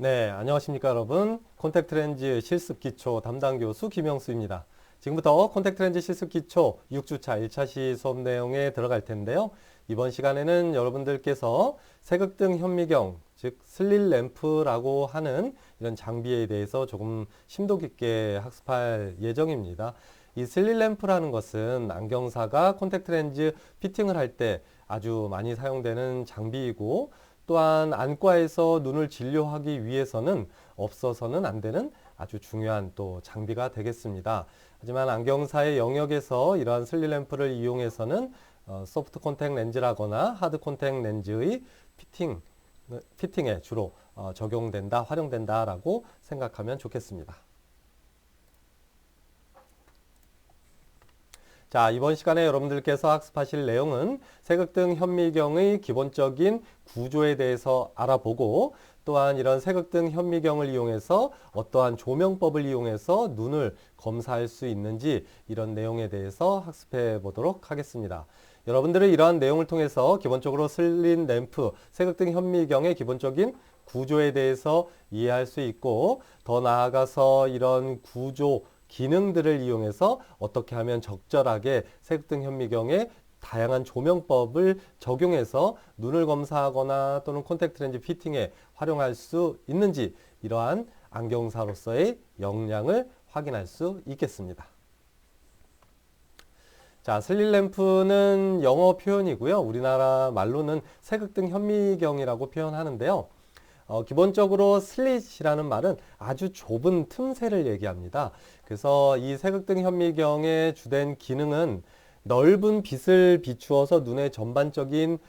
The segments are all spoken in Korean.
네, 안녕하십니까 여러분. 콘택트 렌즈 실습 기초 담당 교수 김영수입니다. 지금부터 콘택트 렌즈 실습 기초 6주차 1차 시 수업 내용에 들어갈 텐데요. 이번 시간에는 여러분들께서 색극등 현미경, 즉 슬릿 램프라고 하는 이런 장비에 대해서 조금 심도 깊게 학습할 예정입니다. 이 슬릿 램프라는 것은 안경사가 콘택트 렌즈 피팅을 할 때 아주 많이 사용되는 장비이고, 또한 안과에서 눈을 진료하기 위해서는 없어서는 안 되는 아주 중요한 또 장비가 되겠습니다. 하지만 안경사의 영역에서 이러한 슬릿 램프를 이용해서는 소프트 콘택 렌즈라거나 하드 콘택 렌즈의 피팅에 주로 적용된다, 활용된다라고 생각하면 좋겠습니다. 자, 이번 시간에 여러분들께서 학습하실 내용은 색극등 현미경의 기본적인 구조에 대해서 알아보고, 또한 이런 색극등 현미경을 이용해서 어떠한 조명법을 이용해서 눈을 검사할 수 있는지, 이런 내용에 대해서 학습해 보도록 하겠습니다. 여러분들은 이러한 내용을 통해서 기본적으로 슬릿 램프, 색극등 현미경의 기본적인 구조에 대해서 이해할 수 있고, 더 나아가서 이런 구조 기능들을 이용해서 어떻게 하면 적절하게 색등 현미경에 다양한 조명법을 적용해서 눈을 검사하거나 또는 콘택트 렌즈 피팅에 활용할 수 있는지, 이러한 안경사로서의 역량을 확인할 수 있겠습니다. 자, 슬릿 램프는 영어 표현이고요. 우리나라 말로는 색극등 현미경이라고 표현하는데요. 기본적으로 슬릿이라는 말은 아주 좁은 틈새를 얘기합니다. 그래서 이 색극등 현미경의 주된 기능은 넓은 빛을 비추어서 눈의 전반적인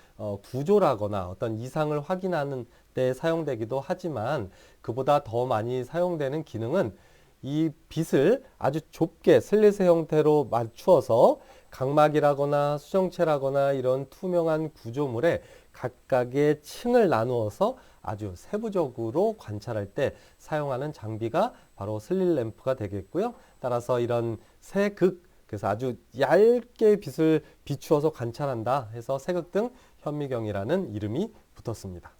구조라거나 어떤 이상을 확인하는 데 사용되기도 하지만, 그보다 더 많이 사용되는 기능은 이 빛을 아주 좁게 슬릿의 형태로 맞추어서 각막이라거나 수정체라거나 이런 투명한 구조물에 각각의 층을 나누어서 아주 세부적으로 관찰할 때 사용하는 장비가 바로 슬릿 램프가 되겠고요. 따라서 이런 색극, 그래서 아주 얇게 빛을 비추어서 관찰한다 해서 색극등 현미경이라는 이름이 붙었습니다.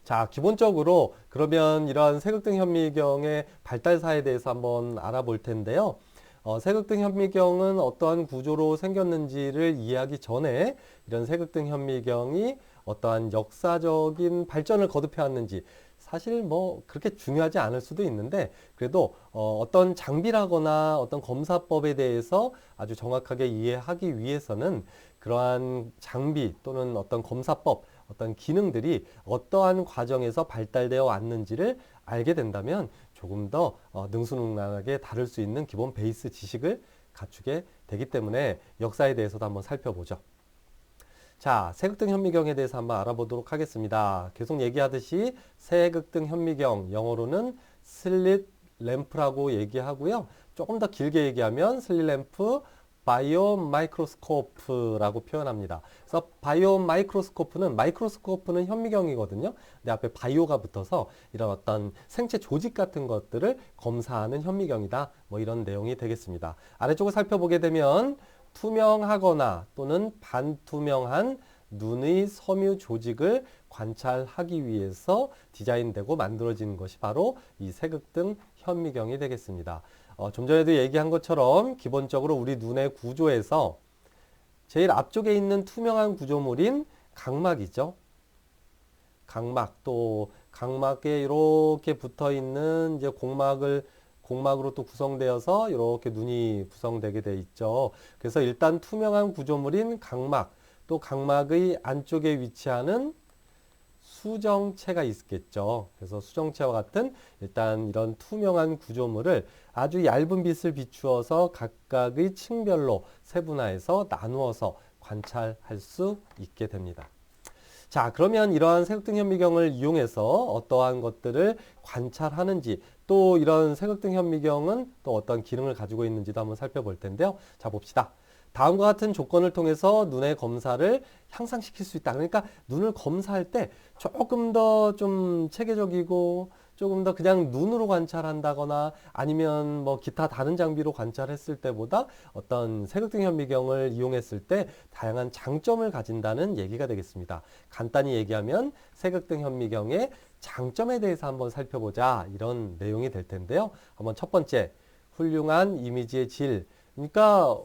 자, 기본적으로 그러면 이러한 색극등 현미경의 발달사에 대해서 한번 알아볼 텐데요. 색극등 현미경은 어떠한 구조로 생겼는지를 이해하기 전에 이런 색극등 현미경이 어떠한 역사적인 발전을 거듭해 왔는지, 사실 뭐 그렇게 중요하지 않을 수도 있는데, 그래도 어떤 장비라거나 어떤 검사법에 대해서 아주 정확하게 이해하기 위해서는 그러한 장비 또는 어떤 검사법, 어떤 기능들이 어떠한 과정에서 발달되어 왔는지를 알게 된다면 조금 더 능수능란하게 다룰 수 있는 기본 베이스 지식을 갖추게 되기 때문에 역사에 대해서도 한번 살펴보죠. 자, 색극등 현미경에 대해서 한번 알아보도록 하겠습니다. 계속 얘기하듯이 색극등 현미경, 영어로는 슬릿 램프라고 얘기하고요. 조금 더 길게 얘기하면 슬릿 램프 바이오 마이크로스코프라고 표현합니다. 그래서 바이오 마이크로스코프는 현미경이거든요. 근데 앞에 바이오가 붙어서 이런 어떤 생체 조직 같은 것들을 검사하는 현미경이다, 뭐 이런 내용이 되겠습니다. 아래쪽을 살펴보게 되면 투명하거나 또는 반투명한 눈의 섬유 조직을 관찰하기 위해서 디자인되고 만들어진 것이 바로 이 색극등 현미경이 되겠습니다. 좀 전에도 얘기한 것처럼 기본적으로 우리 눈의 구조에서 제일 앞쪽에 있는 투명한 구조물인 각막이죠. 각막, 또 각막에 이렇게 붙어 있는 이제 공막으로 또 구성되어서 이렇게 눈이 구성되게 돼 있죠. 그래서 일단 투명한 구조물인 각막, 또 각막의 안쪽에 위치하는 수정체가 있겠죠. 그래서 수정체와 같은 일단 이런 투명한 구조물을 아주 얇은 빛을 비추어서 각각의 층별로 세분화해서 나누어서 관찰할 수 있게 됩니다. 자, 그러면 이러한 색극등 현미경을 이용해서 어떠한 것들을 관찰하는지, 또 이런 색극등 현미경은 또 어떤 기능을 가지고 있는지도 한번 살펴볼 텐데요. 자, 봅시다. 다음과 같은 조건을 통해서 눈의 검사를 향상시킬 수 있다. 그러니까 눈을 검사할 때 조금 더 좀 체계적이고 조금 더 그냥 눈으로 관찰한다거나 아니면 뭐 기타 다른 장비로 관찰했을 때보다 어떤 색극등 현미경을 이용했을 때 다양한 장점을 가진다는 얘기가 되겠습니다. 간단히 얘기하면 색극등 현미경의 장점에 대해서 한번 살펴보자, 이런 내용이 될 텐데요. 한번 첫 번째, 훌륭한 이미지의 질. 그러니까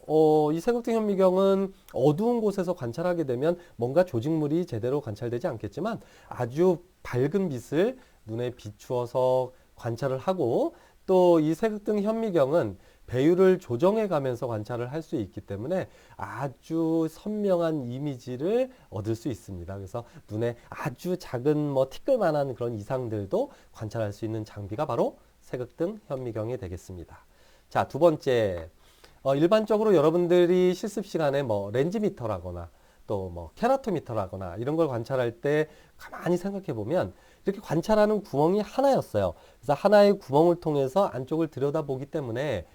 이 색극등 현미경은 어두운 곳에서 관찰하게 되면 뭔가 조직물이 제대로 관찰되지 않겠지만 아주 밝은 빛을 눈에 비추어서 관찰을 하고, 또 이 색극등 현미경은 배율을 조정해 가면서 관찰을 할 수 있기 때문에 아주 선명한 이미지를 얻을 수 있습니다. 그래서 눈에 아주 작은 뭐 티끌만한 그런 이상들도 관찰할 수 있는 장비가 바로 색극등 현미경이 되겠습니다. 자, 두 번째, 일반적으로 여러분들이 실습 시간에 뭐 렌즈미터라거나 또 뭐 케라토미터라거나 이런 걸 관찰할 때 가만히 생각해 보면 이렇게 관찰하는 구멍이 하나였어요. 그래서 하나의 구멍을 통해서 안쪽을 들여다보기 때문에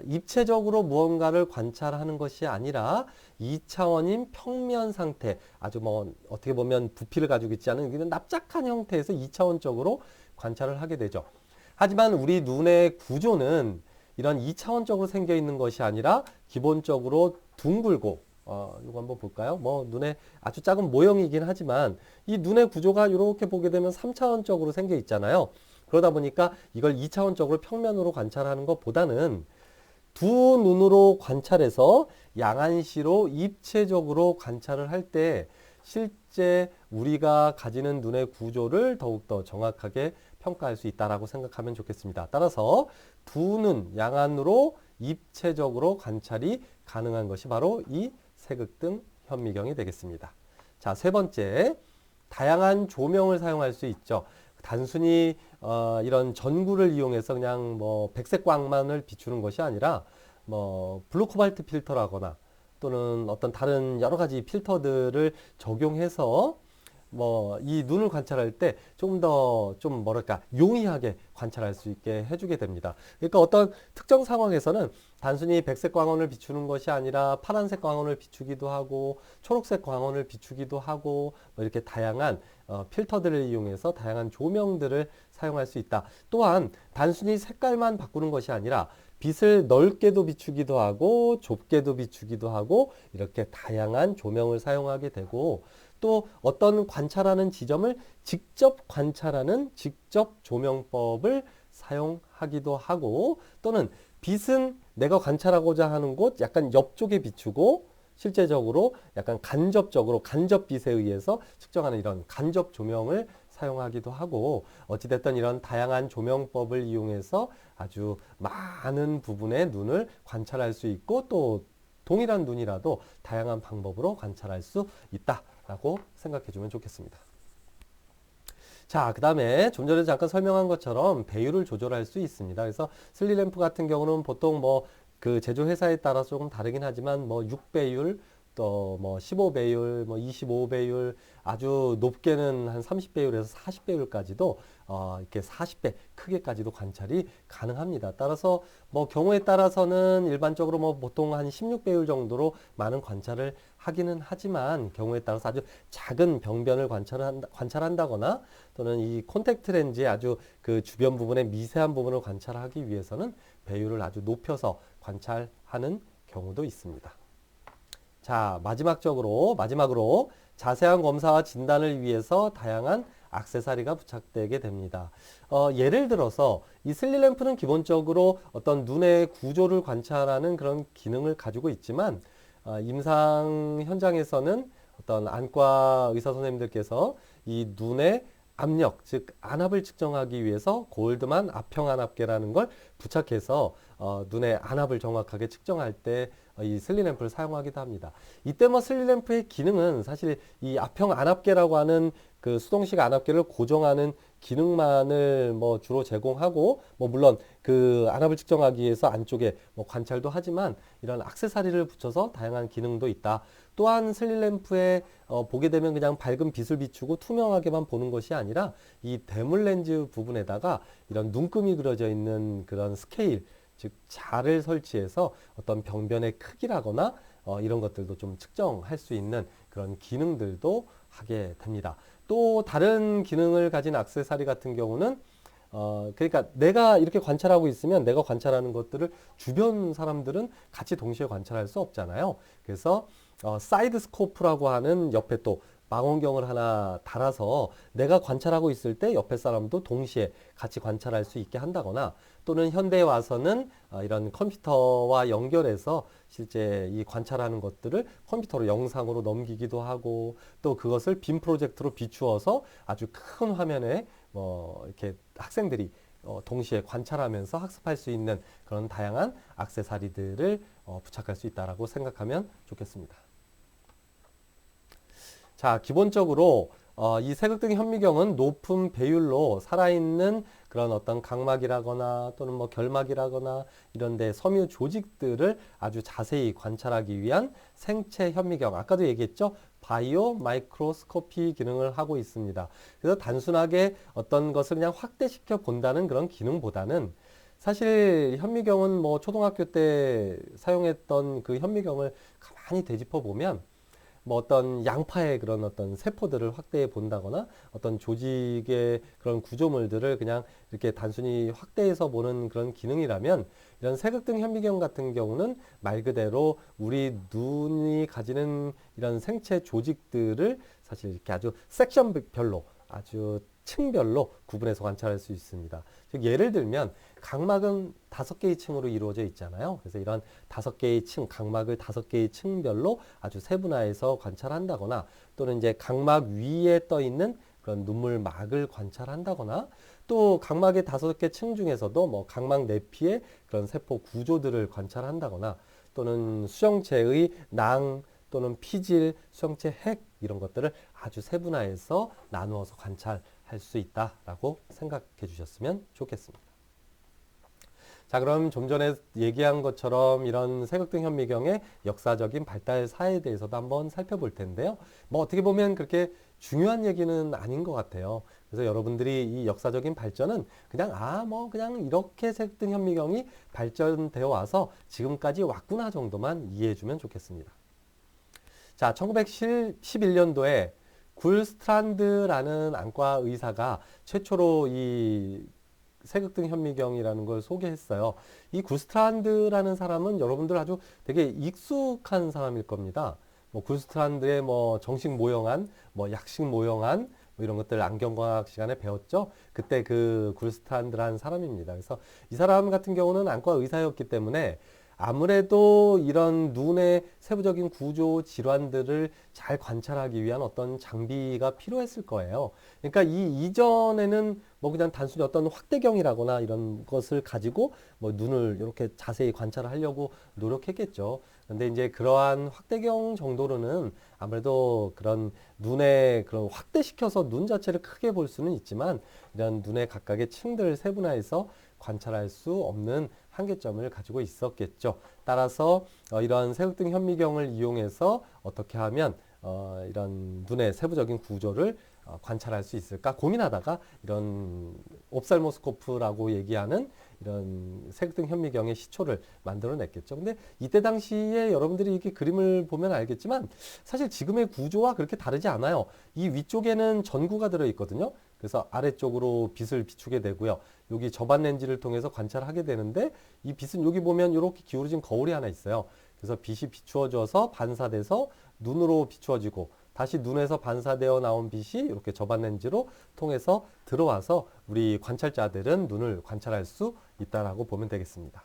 입체적으로 무언가를 관찰하는 것이 아니라 2차원인 평면 상태, 아주 뭐 어떻게 보면 부피를 가지고 있지 않은 그냥 납작한 형태에서 2차원적으로 관찰을 하게 되죠. 하지만 우리 눈의 구조는 이런 2차원적으로 생겨 있는 것이 아니라 기본적으로 둥글고, 이거 한번 볼까요? 뭐 눈에 아주 작은 모형이긴 하지만 이 눈의 구조가 이렇게 보게 되면 3차원적으로 생겨 있잖아요. 그러다 보니까 이걸 2차원적으로 평면으로 관찰하는 것보다는 두 눈으로 관찰해서 양안시로 입체적으로 관찰을 할 때 실제 우리가 가지는 눈의 구조를 더욱더 정확하게 평가할 수 있다라고 생각하면 좋겠습니다. 따라서 두 눈 양안으로 입체적으로 관찰이 가능한 것이 바로 이 색극등 현미경이 되겠습니다. 자, 세 번째, 다양한 조명을 사용할 수 있죠. 단순히 이런 전구를 이용해서 그냥 뭐 백색 광만을 비추는 것이 아니라 뭐 블루 코발트 필터라거나 또는 어떤 다른 여러 가지 필터들을 적용해서 뭐 이 눈을 관찰할 때 조금 더 좀 뭐랄까 용이하게 관찰할 수 있게 해주게 됩니다. 그러니까 어떤 특정 상황에서는 단순히 백색 광원을 비추는 것이 아니라 파란색 광원을 비추기도 하고 초록색 광원을 비추기도 하고 뭐 이렇게 다양한 필터들을 이용해서 다양한 조명들을 사용할 수 있다. 또한 단순히 색깔만 바꾸는 것이 아니라 빛을 넓게도 비추기도 하고 좁게도 비추기도 하고 이렇게 다양한 조명을 사용하게 되고, 또 어떤 관찰하는 지점을 직접 관찰하는 직접 조명법을 사용하기도 하고, 또는 빛은 내가 관찰하고자 하는 곳 약간 옆쪽에 비추고 실제적으로 약간 간접적으로 간접빛에 의해서 측정하는 이런 간접 조명을 사용하기도 하고, 어찌됐든 이런 다양한 조명법을 이용해서 아주 많은 부분의 눈을 관찰할 수 있고, 또 동일한 눈이라도 다양한 방법으로 관찰할 수 있다라고 생각해 주면 좋겠습니다. 자, 그 다음에 좀 전에 잠깐 설명한 것처럼 배율을 조절할 수 있습니다. 그래서 슬리램프 같은 경우는 보통 뭐 그 제조 회사에 따라서 조금 다르긴 하지만 뭐 6배율 또 뭐 15배율, 뭐 25배율, 아주 높게는 한 30배율에서 40배율까지도 이렇게 40배 크게까지도 관찰이 가능합니다. 따라서 뭐 경우에 따라서는 일반적으로 뭐 보통 한 16배율 정도로 많은 관찰을 하기는 하지만 경우에 따라서 아주 작은 병변을 관찰한다거나 또는 이 콘택트 렌즈의 아주 그 주변 부분의 미세한 부분을 관찰하기 위해서는 배율을 아주 높여서 관찰하는 경우도 있습니다. 자, 마지막으로 자세한 검사와 진단을 위해서 다양한 액세서리가 부착되게 됩니다. 예를 들어서 이 슬리램프는 기본적으로 어떤 눈의 구조를 관찰하는 그런 기능을 가지고 있지만 임상 현장에서는 어떤 안과 의사 선생님들께서 이 눈의 압력, 즉 안압을 측정하기 위해서 골드만 압형 안압계라는 걸 부착해서 눈의 안압을 정확하게 측정할 때 이 슬리램프를 사용하기도 합니다. 이때 뭐 슬리램프의 기능은 사실 이 압형 안압계라고 하는 그 수동식 안압계를 고정하는 기능만을 뭐 주로 제공하고, 뭐 물론 그 안압을 측정하기 위해서 안쪽에 뭐 관찰도 하지만 이런 액세서리를 붙여서 다양한 기능도 있다. 또한 슬리램프에 보게 되면 그냥 밝은 빛을 비추고 투명하게만 보는 것이 아니라 이 대물 렌즈 부분에다가 이런 눈금이 그려져 있는 그런 스케일, 즉 자를 설치해서 어떤 병변의 크기라거나 이런 것들도 좀 측정할 수 있는 그런 기능들도 하게 됩니다. 또 다른 기능을 가진 액세서리 같은 경우는 그러니까 내가 이렇게 관찰하고 있으면 내가 관찰하는 것들을 주변 사람들은 같이 동시에 관찰할 수 없잖아요. 그래서 사이드 스코프라고 하는 옆에 또 망원경을 하나 달아서 내가 관찰하고 있을 때 옆에 사람도 동시에 같이 관찰할 수 있게 한다거나 또는 현대에 와서는 이런 컴퓨터와 연결해서 실제 이 관찰하는 것들을 컴퓨터로 영상으로 넘기기도 하고 또 그것을 빔 프로젝터로 비추어서 아주 큰 화면에 이렇게 학생들이 동시에 관찰하면서 학습할 수 있는 그런 다양한 액세서리들을 부착할 수 있다라고 생각하면 좋겠습니다. 자, 기본적으로 이 세극등 현미경은 높은 배율로 살아있는 그런 어떤 각막이라거나 또는 뭐 결막이라거나 이런 데 섬유 조직들을 아주 자세히 관찰하기 위한 생체 현미경. 아까도 얘기했죠? 바이오 마이크로스코피 기능을 하고 있습니다. 그래서 단순하게 어떤 것을 그냥 확대시켜 본다는 그런 기능보다는 사실 현미경은 뭐 초등학교 때 사용했던 그 현미경을 가만히 되짚어 보면 뭐 어떤 양파의 그런 어떤 세포들을 확대해 본다거나 어떤 조직의 그런 구조물들을 그냥 이렇게 단순히 확대해서 보는 그런 기능이라면 이런 세극등 현미경 같은 경우는 말 그대로 우리 눈이 가지는 이런 생체 조직들을 사실 이렇게 아주 섹션별로 아주 층별로 구분해서 관찰할 수 있습니다. 즉 예를 들면 각막은 5개의 층으로 이루어져 있잖아요. 그래서 이런 5개의 층, 각막을 5개의 층별로 아주 세분화해서 관찰한다거나 또는 이제 각막 위에 떠 있는 그런 눈물막을 관찰한다거나 또 각막의 5개 층 중에서도 뭐 각막 내피의 그런 세포 구조들을 관찰한다거나 또는 수정체의 낭 또는 피질, 수정체 핵 이런 것들을 아주 세분화해서 나누어서 관찰할 수 있다라고 생각해 주셨으면 좋겠습니다. 자, 그럼 좀 전에 얘기한 것처럼 이런 세극등 현미경의 역사적인 발달사에 대해서도 한번 살펴볼 텐데요. 뭐 어떻게 보면 그렇게 중요한 얘기는 아닌 것 같아요. 그래서 여러분들이 이 역사적인 발전은 그냥 뭐 그냥 이렇게 세극등 현미경이 발전되어 와서 지금까지 왔구나 정도만 이해해 주면 좋겠습니다. 자, 1911년도에 굴스트란드라는 안과 의사가 최초로 이 세극등 현미경이라는 걸 소개했어요. 이 굴스트란드라는 사람은 여러분들 아주 되게 익숙한 사람일 겁니다. 뭐 굴스트란드의 뭐 정식 모형안, 뭐 약식 모형안, 뭐 이런 것들 안경과학 시간에 배웠죠. 그때 그 굴스트란드라는 사람입니다. 그래서 이 사람 같은 경우는 안과 의사였기 때문에 아무래도 이런 눈의 세부적인 구조 질환들을 잘 관찰하기 위한 어떤 장비가 필요했을 거예요. 그러니까 이 이전에는 뭐 그냥 단순히 어떤 확대경이라거나 이런 것을 가지고 뭐 눈을 이렇게 자세히 관찰하려고 노력했겠죠. 근데 이제 그러한 확대경 정도로는 아무래도 그런 눈에 그런 확대시켜서 눈 자체를 크게 볼 수는 있지만 이런 눈의 각각의 층들을 세분화해서 관찰할 수 없는 한계점을 가지고 있었겠죠. 따라서 이러한 세극등 현미경을 이용해서 어떻게 하면 이런 눈의 세부적인 구조를 관찰할 수 있을까 고민하다가 이런 옵살모스코프라고 얘기하는 이런 세극등 현미경의 시초를 만들어냈겠죠. 근데 이때 당시에 여러분들이 이렇게 그림을 보면 알겠지만 사실 지금의 구조와 그렇게 다르지 않아요. 이 위쪽에는 전구가 들어있거든요. 그래서 아래쪽으로 빛을 비추게 되고요. 여기 접안 렌즈를 통해서 관찰하게 되는데 이 빛은 여기 보면 이렇게 기울어진 거울이 하나 있어요. 그래서 빛이 비추어져서 반사돼서 눈으로 비추어지고 다시 눈에서 반사되어 나온 빛이 이렇게 접안 렌즈로 통해서 들어와서 우리 관찰자들은 눈을 관찰할 수 있다라고 보면 되겠습니다.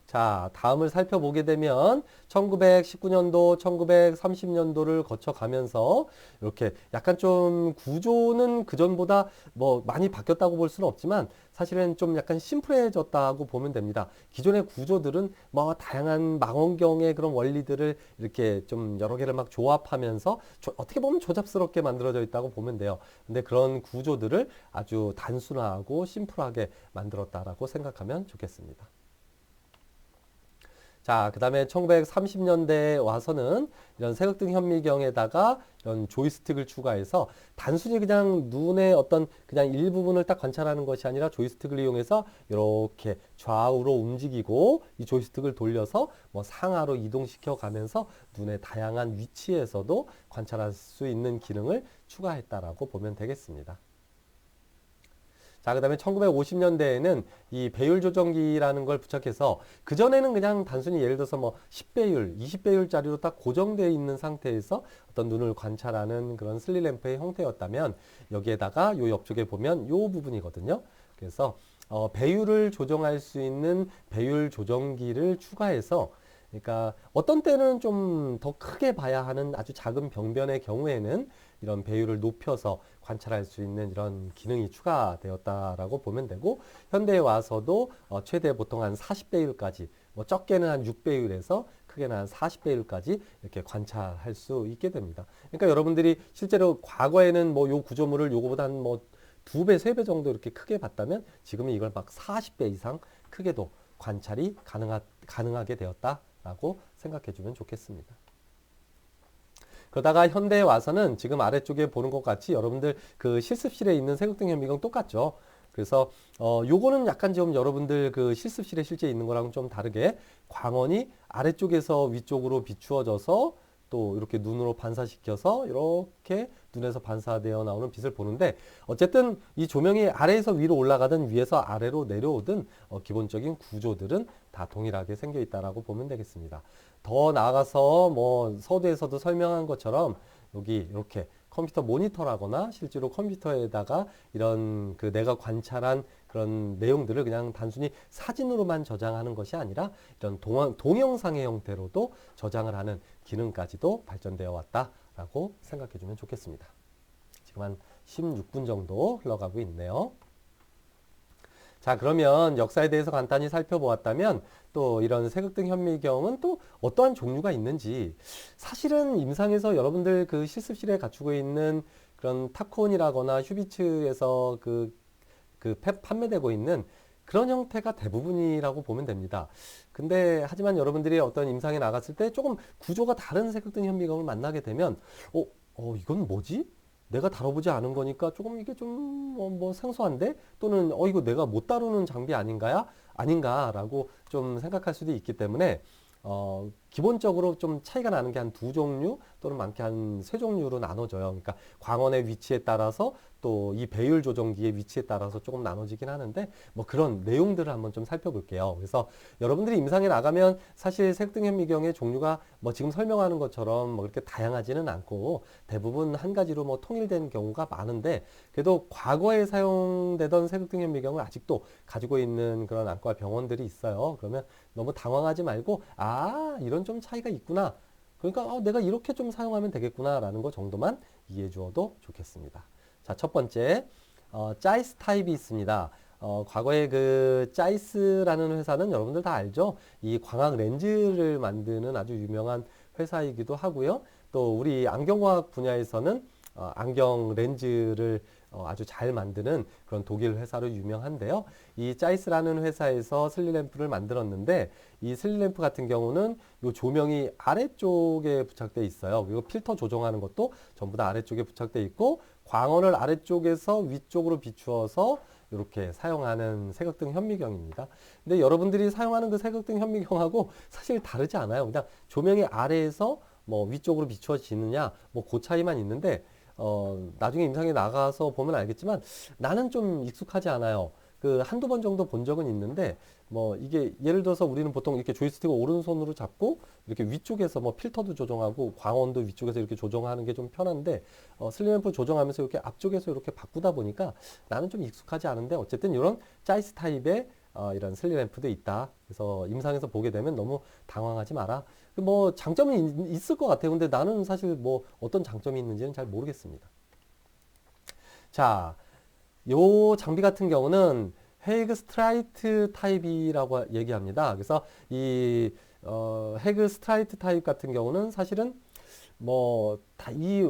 자, 다음을 살펴보게 되면 1919년도, 1930년도를 거쳐가면서 이렇게 약간 좀 구조는 그전보다 뭐 많이 바뀌었다고 볼 수는 없지만 사실은 좀 약간 심플해졌다고 보면 됩니다. 기존의 구조들은 뭐 다양한 망원경의 그런 원리들을 이렇게 좀 여러 개를 막 조합하면서 어떻게 보면 조잡스럽게 만들어져 있다고 보면 돼요. 근데 그런 구조들을 아주 단순화하고 심플하게 만들었다라고 생각하면 좋겠습니다. 자, 그 다음에 1930년대에 와서는 이런 세극등 현미경에다가 이런 조이스틱을 추가해서 단순히 그냥 눈의 어떤 그냥 일부분을 딱 관찰하는 것이 아니라 조이스틱을 이용해서 이렇게 좌우로 움직이고 이 조이스틱을 돌려서 뭐 상하로 이동시켜 가면서 눈의 다양한 위치에서도 관찰할 수 있는 기능을 추가했다라고 보면 되겠습니다. 자, 그다음에 1950년대에는 이 배율 조정기라는 걸 부착해서 그전에는 그냥 단순히 예를 들어서 뭐 10배율, 20배율짜리로 딱 고정되어 있는 상태에서 어떤 눈을 관찰하는 그런 슬릿 램프의 형태였다면 여기에다가 요 옆쪽에 보면 요 부분이거든요. 그래서 배율을 조정할 수 있는 배율 조정기를 추가해서 그러니까 어떤 때는 좀 더 크게 봐야 하는 아주 작은 병변의 경우에는 이런 배율을 높여서 관찰할 수 있는 이런 기능이 추가되었다라고 보면 되고 현대에 와서도 최대 보통 한 40배율까지 뭐 적게는 한 6배율에서 크게는 한 40배율까지 이렇게 관찰할 수 있게 됩니다. 그러니까 여러분들이 실제로 과거에는 뭐 요 구조물을 요거보다 한 뭐 2배, 3배 정도 이렇게 크게 봤다면 지금은 이걸 막 40배 이상 크게도 관찰이 가능하게 되었다라고 생각해 주면 좋겠습니다. 그러다가 현대에 와서는 지금 아래쪽에 보는 것 같이 여러분들 그 실습실에 있는 색극등 현미경 똑같죠. 그래서 요거는 약간 좀 여러분들 그 실습실에 실제 있는 거랑은 좀 다르게 광원이 아래쪽에서 위쪽으로 비추어져서 또 이렇게 눈으로 반사시켜서 이렇게 눈에서 반사되어 나오는 빛을 보는데 어쨌든 이 조명이 아래에서 위로 올라가든 위에서 아래로 내려오든 기본적인 구조들은 다 동일하게 생겨 있다라고 보면 되겠습니다. 더 나아가서 뭐 서두에서도 설명한 것처럼 여기 이렇게 컴퓨터 모니터라거나 실제로 컴퓨터에다가 이런 그 내가 관찰한 그런 내용들을 그냥 단순히 사진으로만 저장하는 것이 아니라 이런 동영상의 형태로도 저장을 하는 기능까지도 발전되어 왔다라고 생각해 주면 좋겠습니다. 지금 한 16분 정도 흘러가고 있네요. 자, 그러면 역사에 대해서 간단히 살펴보았다면 또 이런 색극등 현미경은 또 어떠한 종류가 있는지 사실은 임상에서 여러분들 그 실습실에 갖추고 있는 그런 타콘이라거나 휴비츠에서 판매되고 있는 그런 형태가 대부분이라고 보면 됩니다. 근데 하지만 여러분들이 어떤 임상에 나갔을 때 조금 구조가 다른 색극등 현미경을 만나게 되면 이건 뭐지? 내가 다뤄보지 않은 거니까 조금 이게 좀 뭐 생소한데 또는 이거 내가 못 다루는 장비 아닌가라고 좀 생각할 수도 있기 때문에 기본적으로 좀 차이가 나는 게 한 두 종류 또는 많게 한 세 종류로 나눠져요. 그러니까 광원의 위치에 따라서 또 이 배율 조정기의 위치에 따라서 조금 나눠지긴 하는데 뭐 그런 내용들을 한번 좀 살펴볼게요. 그래서 여러분들이 임상에 나가면 사실 색등 현미경의 종류가 뭐 지금 설명하는 것처럼 뭐 그렇게 다양하지는 않고 대부분 한 가지로 뭐 통일된 경우가 많은데 그래도 과거에 사용되던 색등 현미경을 아직도 가지고 있는 그런 안과 병원들이 있어요. 그러면 너무 당황하지 말고 이런 좀 차이가 있구나. 그러니까 내가 이렇게 좀 사용하면 되겠구나라는 거 정도만 이해해 주어도 좋겠습니다. 자, 첫 번째 짜이스 타입이 있습니다. 과거에 그 짜이스라는 회사는 여러분들 다 알죠? 이 광학 렌즈를 만드는 아주 유명한 회사이기도 하고요. 또 우리 안경과학 분야에서는 안경 렌즈를 아주 잘 만드는 그런 독일 회사로 유명한데요. 이 짜이스라는 회사에서 슬릿 램프를 만들었는데 이 슬릿 램프 같은 경우는 이 조명이 아래쪽에 부착되어 있어요. 그리고 필터 조정하는 것도 전부 다 아래쪽에 부착되어 있고 광원을 아래쪽에서 위쪽으로 비추어서 이렇게 사용하는 색극등 현미경입니다. 근데 여러분들이 사용하는 그 색극등 현미경하고 사실 다르지 않아요. 그냥 조명이 아래에서 뭐 위쪽으로 비추어지느냐 뭐 그 차이만 있는데 나중에 임상에 나가서 보면 알겠지만 나는 좀 익숙하지 않아요. 그 한두 번 정도 본 적은 있는데 뭐 이게 예를 들어서 우리는 보통 이렇게 조이스틱을 오른손으로 잡고 이렇게 위쪽에서 뭐 필터도 조정하고 광원도 위쪽에서 이렇게 조정하는 게 좀 편한데 슬립 램프 조정하면서 이렇게 앞쪽에서 이렇게 바꾸다 보니까 나는 좀 익숙하지 않은데 어쨌든 이런 짜이스 타입의 이런 슬립 램프도 있다. 그래서 임상에서 보게 되면 너무 당황하지 마라. 뭐 장점은 있을 것 같아요. 근데 나는 사실 뭐 어떤 장점이 있는지는 잘 모르겠습니다. 자, 요 장비 같은 경우는 헤이그 스트라이트 타입이라고 얘기합니다. 그래서 이 헤이그 스트라이트 타입 같은 경우는 사실은 뭐 다 이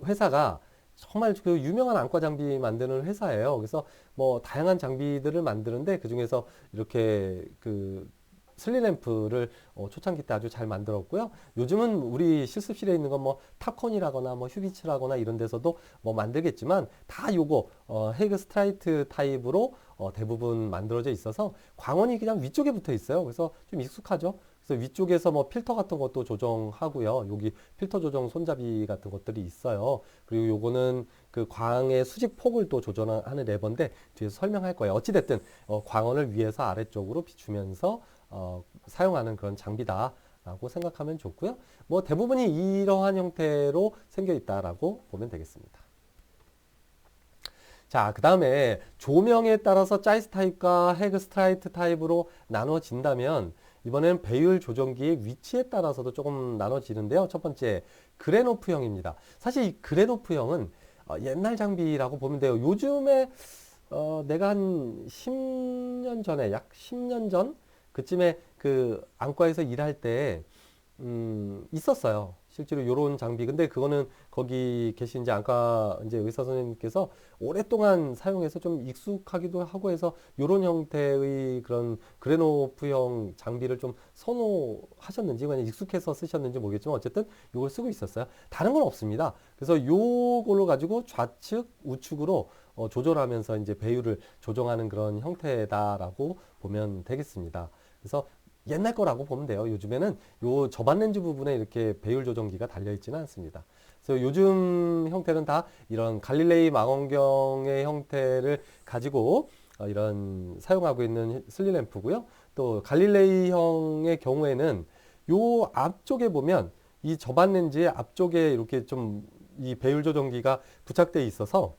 회사가 정말 그 유명한 안과 장비 만드는 회사예요. 그래서 뭐 다양한 장비들을 만드는데 그 중에서 이렇게 그 슬릿 램프를 초창기 때 아주 잘 만들었고요. 요즘은 우리 실습실에 있는 건 뭐 타콘이라거나 뭐 휴비츠라거나 이런 데서도 뭐 만들겠지만 다 요거 헤이그 스트라이트 타입으로 대부분 만들어져 있어서 광원이 그냥 위쪽에 붙어 있어요. 그래서 좀 익숙하죠. 그래서 위쪽에서 뭐 필터 같은 것도 조정하고요. 여기 필터 조정 손잡이 같은 것들이 있어요. 그리고 요거는 그 광의 수직 폭을 또 조절하는 레버인데 뒤에서 설명할 거예요. 어찌됐든 광원을 위에서 아래쪽으로 비추면서 사용하는 그런 장비다라고 생각하면 좋고요. 뭐 대부분이 이러한 형태로 생겨 있다라고 보면 되겠습니다. 자, 그 다음에 조명에 따라서 짜이스 타입과 헤그스트라이트 타입으로 나눠진다면 이번에는 배율 조정기의 위치에 따라서도 조금 나눠지는데요. 첫 번째, 그레노프형입니다. 사실 이 그레노프형은 옛날 장비라고 보면 돼요. 요즘에 내가 한 10년 전에, 약 10년 전 그쯤에 그 안과에서 일할 때 있었어요. 실제로 요런 장비. 근데 그거는 거기 계신 이제 안과 이제 의사 선생님께서 오랫동안 사용해서 좀 익숙하기도 하고 해서 요런 형태의 그런 그레노프형 장비를 좀 선호하셨는지 그냥 익숙해서 쓰셨는지 모르겠지만 어쨌든 요걸 쓰고 있었어요. 다른 건 없습니다. 그래서 요걸로 가지고 좌측, 우측으로 조절하면서 이제 배율을 조정하는 그런 형태다라고 보면 되겠습니다. 그래서 옛날 거라고 보면 돼요. 요즘에는 요 저반 렌즈 부분에 이렇게 배율 조정기가 달려 있지는 않습니다. 그래서 요즘 형태는 다 이런 갈릴레이 망원경의 형태를 가지고 이런 사용하고 있는 슬리램프고요. 또 갈릴레이형의 경우에는 요 앞쪽에 보면 이 저반 렌즈의 앞쪽에 이렇게 좀 이 배율 조정기가 부착되어 있어서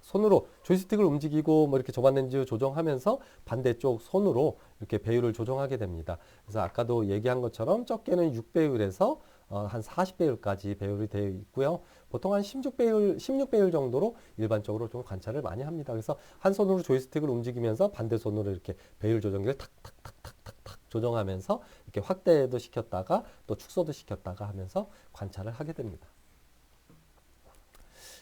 손으로 조이스틱을 움직이고 뭐 이렇게 저반 렌즈 조정하면서 반대쪽 손으로 이렇게 배율을 조정하게 됩니다. 그래서 아까도 얘기한 것처럼 적게는 6배율에서 한 40배율까지 배율이 되어 있고요. 보통 한 16배율 정도로 일반적으로 좀 관찰을 많이 합니다. 그래서 한 손으로 조이스틱을 움직이면서 반대 손으로 이렇게 배율 조정기를 탁탁탁탁탁탁 조정하면서 이렇게 확대도 시켰다가 또 축소도 시켰다가 하면서 관찰을 하게 됩니다.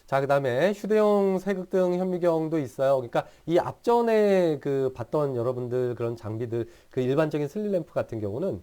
자, 그 다음에 휴대용 세극등 현미경도 있어요. 그러니까 이 앞전에 그 봤던 여러분들 그런 장비들, 그 일반적인 슬리램프 같은 경우는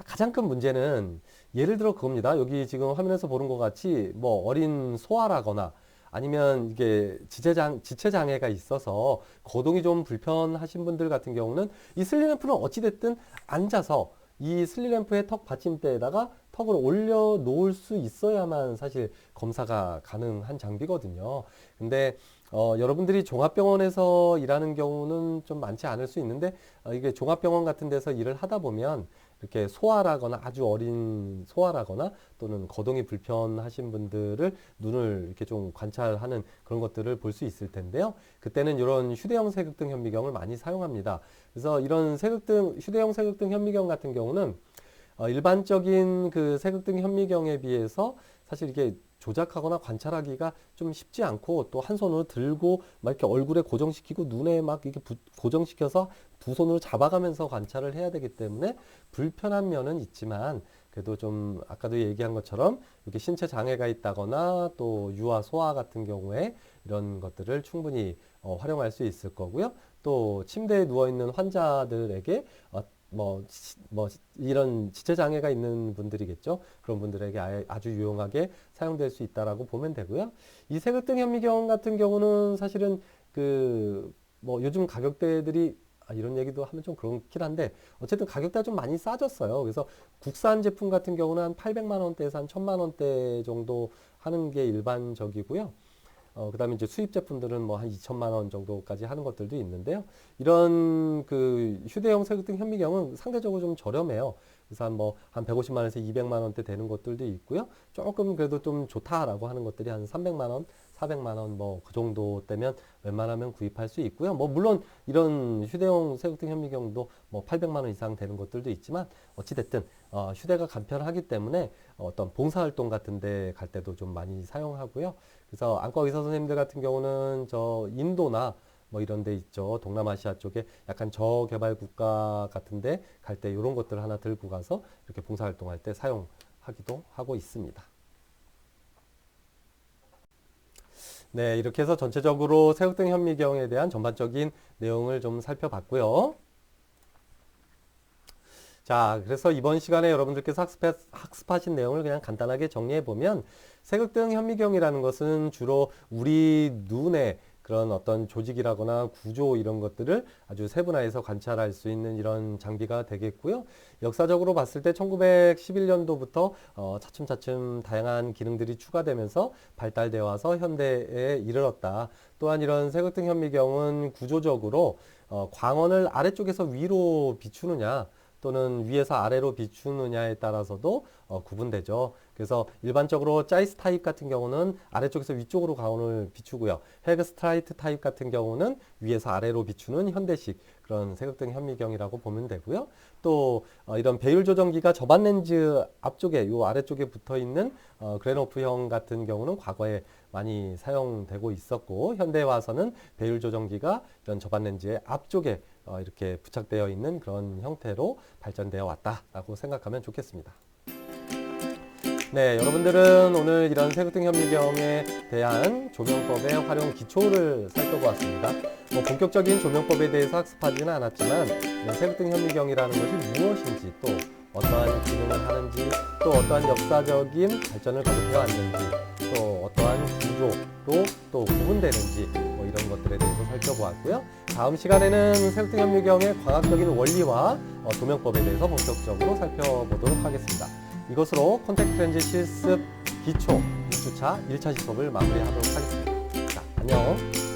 가장 큰 문제는 예를 들어 그겁니다. 여기 지금 화면에서 보는 것 같이 뭐 어린 소아라거나 아니면 이게 지체장애가 있어서 거동이 좀 불편하신 분들 같은 경우는 이 슬리램프는 어찌됐든 앉아서 이 슬리램프의 턱 받침대에다가 턱을 올려 놓을 수 있어야만 사실 검사가 가능한 장비거든요. 근데 여러분들이 종합병원에서 일하는 경우는 좀 많지 않을 수 있는데 이게 종합병원 같은 데서 일을 하다 보면 이렇게 소아라거나 아주 어린 소아라거나 또는 거동이 불편하신 분들을 눈을 이렇게 좀 관찰하는 그런 것들을 볼 수 있을 텐데요. 그때는 이런 휴대용 세극등 현미경을 많이 사용합니다. 그래서 이런 휴대용 세극등 현미경 같은 경우는 일반적인 그 세극등 현미경에 비해서 사실 이게 조작하거나 관찰하기가 좀 쉽지 않고 또 한 손으로 들고 막 이렇게 얼굴에 고정시키고 눈에 막 이렇게 고정시켜서 두 손으로 잡아가면서 관찰을 해야 되기 때문에 불편한 면은 있지만 그래도 좀 아까도 얘기한 것처럼 이렇게 신체 장애가 있다거나 또 유아 소아 같은 경우에 이런 것들을 충분히 활용할 수 있을 거고요. 또 침대에 누워 있는 환자들에게 뭐 이런 지체 장애가 있는 분들이겠죠. 그런 분들에게 아주 유용하게 사용될 수 있다라고 보면 되고요. 이 세극등 현미경 같은 경우는 사실은 그 뭐 요즘 가격대들이 이런 얘기도 하면 좀 그렇긴 한데 어쨌든 가격대가 좀 많이 싸졌어요. 그래서 국산 제품 같은 경우는 한 800만 원대에서 한 1000만 원대 정도 하는 게 일반적이고요. 그 다음에 이제 수입 제품들은 뭐 한 2천만 원 정도까지 하는 것들도 있는데요. 이런 그 휴대용 세극등 현미경은 상대적으로 좀 저렴해요. 그래서 한 150만 원에서 200만 원대 되는 것들도 있고요. 조금 그래도 좀 좋다라고 하는 것들이 한 300만 원, 400만 원 뭐 그 정도 되면 웬만하면 구입할 수 있고요. 뭐 물론 이런 휴대용 세극등 현미경도 뭐 800만 원 이상 되는 것들도 있지만 어찌됐든 휴대가 간편하기 때문에 어떤 봉사활동 같은 데 갈 때도 좀 많이 사용하고요. 그래서 안과 의사 선생님들 같은 경우는 저 인도나 뭐 이런 데 있죠. 동남아시아 쪽에 약간 저개발 국가 같은데 갈 때 이런 것들 하나 들고 가서 이렇게 봉사활동할 때 사용하기도 하고 있습니다. 네, 이렇게 해서 전체적으로 세극등 현미경에 대한 전반적인 내용을 좀 살펴봤고요. 자, 그래서 이번 시간에 여러분들께서 학습하신 내용을 그냥 간단하게 정리해 보면 세극등 현미경이라는 것은 주로 우리 눈에 그런 어떤 조직이라거나 구조 이런 것들을 아주 세분화해서 관찰할 수 있는 이런 장비가 되겠고요. 역사적으로 봤을 때 1911년도부터 차츰차츰 다양한 기능들이 추가되면서 발달되어 와서 현대에 이르렀다. 또한 이런 세극등 현미경은 구조적으로 광원을 아래쪽에서 위로 비추느냐 또는 위에서 아래로 비추느냐에 따라서도 구분되죠. 그래서 일반적으로 짜이스 타입 같은 경우는 아래쪽에서 위쪽으로 광원을 비추고요. 헬그스트라이트 타입 같은 경우는 위에서 아래로 비추는 현대식 그런 세극등 현미경이라고 보면 되고요. 또 이런 배율 조정기가 저반 렌즈 앞쪽에 요 아래쪽에 붙어 있는 그레노프형 같은 경우는 과거에 많이 사용되고 있었고 현대에 와서는 배율 조정기가 이런 저반 렌즈의 앞쪽에 이렇게 부착되어 있는 그런 형태로 발전되어 왔다라고 생각하면 좋겠습니다. 네, 여러분들은 오늘 이런 세극등 현미경에 대한 조명법의 활용 기초를 살펴보았습니다. 본격적인 조명법에 대해서 학습하지는 않았지만 이런 세극등 현미경이라는 것이 무엇인지 또 어떠한 기능을 하는지 또 어떠한 역사적인 발전을 거듭해 왔는지 또 어떠한 구조로 또 구분되는지 이런 것들에 대해서 살펴보았고요. 다음 시간에는 세극등 현미경의 과학적인 원리와 조명법에 대해서 본격적으로 살펴보도록 하겠습니다. 이것으로 콘택트 렌즈 실습 기초 6주차 1차 시법을 마무리하도록 하겠습니다. 자, 안녕.